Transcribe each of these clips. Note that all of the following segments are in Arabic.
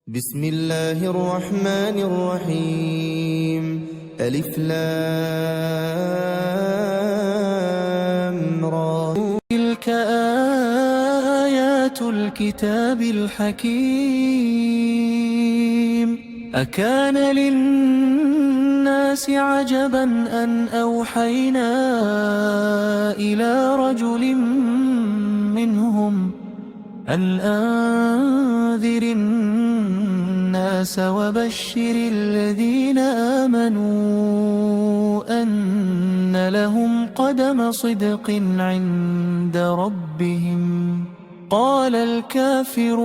بسم الله الرحمن الرحيم. ألف لام را. تلك آيات الكتاب الحكيم. أكان للناس عجبا أن أوحينا إلى رجل منهم أن أنذر الناس وبشر الذين آمنوا أن لهم قدم صدق عند ربهم. قال الكافرون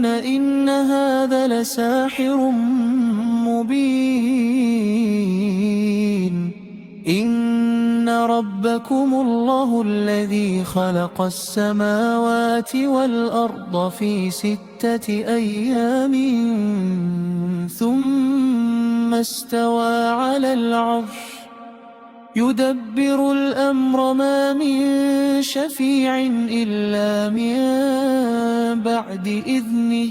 إن هذا لساحر مبين. إن ربكم الله الذي خلق السماوات والأرض في 6 أيام ثم استوى على العرش يدبر الأمر ما من شفيع إلا من بعد إذنه.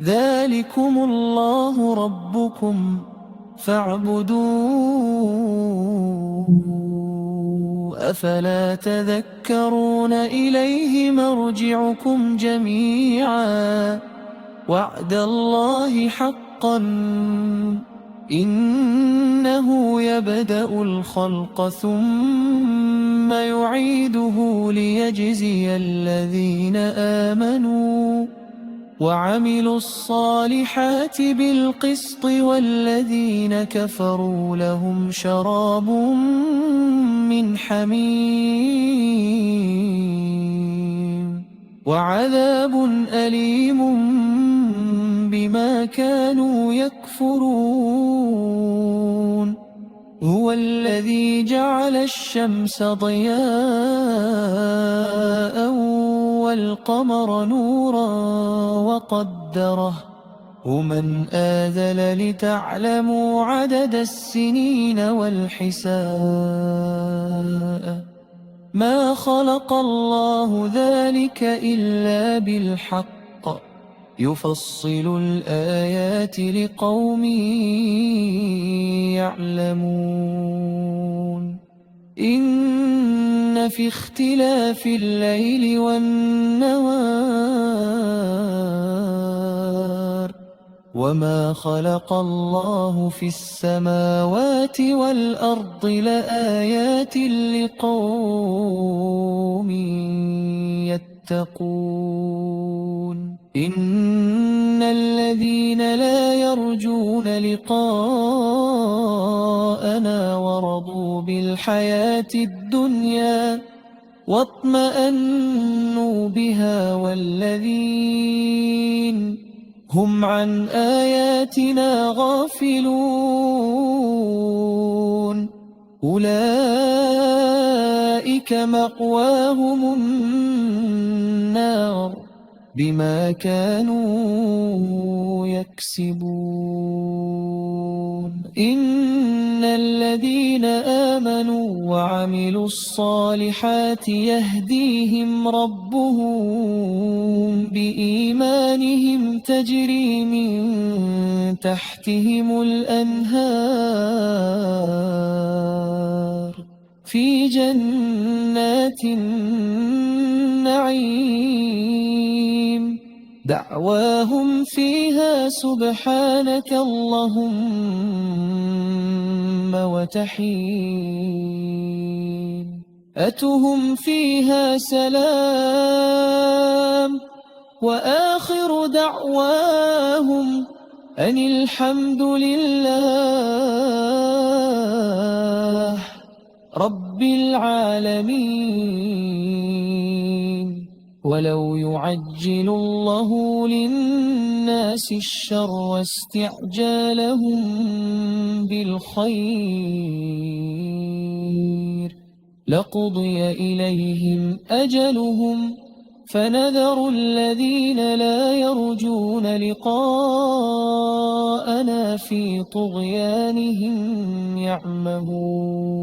ذلكم الله ربكم فاعبدوه أفلا تذكرون. إليه مرجعكم جميعا وعد الله حقا إنه يبدأ الخلق ثم يعيده ليجزي الذين آمنوا وعملوا الصالحات بالقسط والذين كفروا لهم شراب من حميم وعذاب أليم بما كانوا يكفرون. هو الذي جعل الشمس ضياء والقمر نورا وقدره من آذل لتعلموا عدد السنين والحساب. ما خلق الله ذلك إلا بالحق يفصل الآيات لقوم يعلمون. إن في اختلاف الليل والنهار وما خلق الله في السماوات والأرض لآيات لقوم يتقون. إن الذين لا يرجون لقاءنا ورضوا بالحياة الدنيا واطمأنوا بها والذين هم عن آياتنا غافلون أولئك مأواهم النار بما كانوا يكسبون. إن الذين آمنوا وعملوا الصالحات يهديهم ربهم بإيمانهم تجري من تحتهم الأنهار في جنات النعيم دعواهم فيها سبحانك اللهم وتحياتهم فيها سلام وآخر دعواهم أن الحمد لله رب العالمين. ولو يعجل الله للناس الشر واستعجالهم بالخير لقضي إليهم أجلهم فنذر الذين لا يرجون لقاءنا في طغيانهم يعمهون.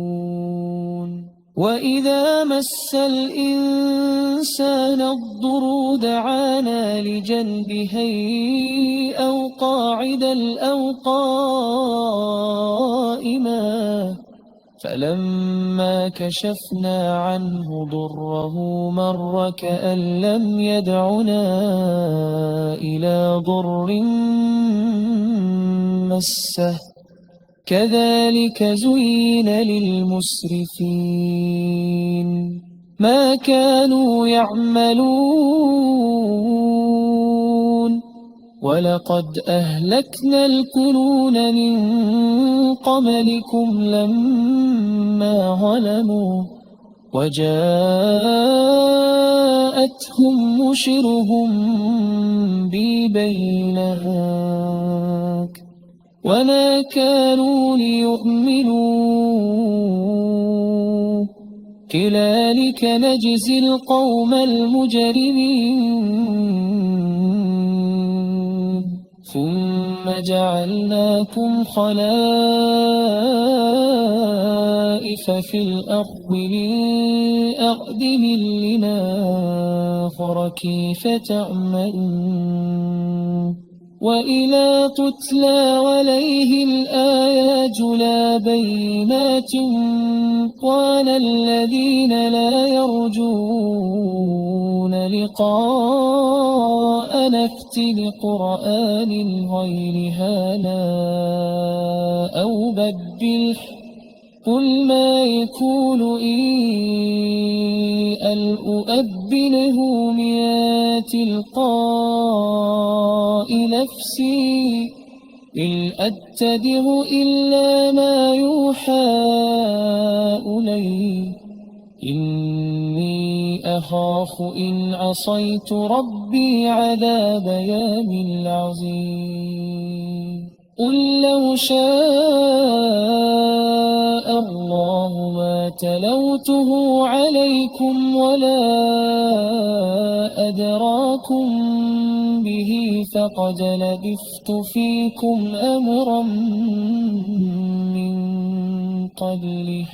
وإذا مس الإنسان الضر دعانا لجنبه أو قاعدا أو قائما فلما كشفنا عنه ضره مر كأن لم يدعنا إلى ضر مسه كذلك زين للمسرفين ما كانوا يعملون ولقد أهلكنا القرون من قبلكم لما ظلموا وجاءتهم رسلهم بالبينات وما كانوا ليؤمنوا كذلك نجزي القوم المجرمين ثم جعلناكم خلائف في الأرض من بعدهم لننظر كيف تعملون وإذا تتلى عليه الآيات لا بينات قال الذين لا يرجون لقاء نأت بقرآن غير هذا أو بدله قل ما يكون أن أؤبله من تلقاء نفسي إن أتبع إلا ما يوحى إلي إني أخاف إن عصيت ربي عذاب يوم عظيم قل لو شاء الله ما تلوته عليكم ولا أدراكم به فقد لبثت فيكم أمرا من قبله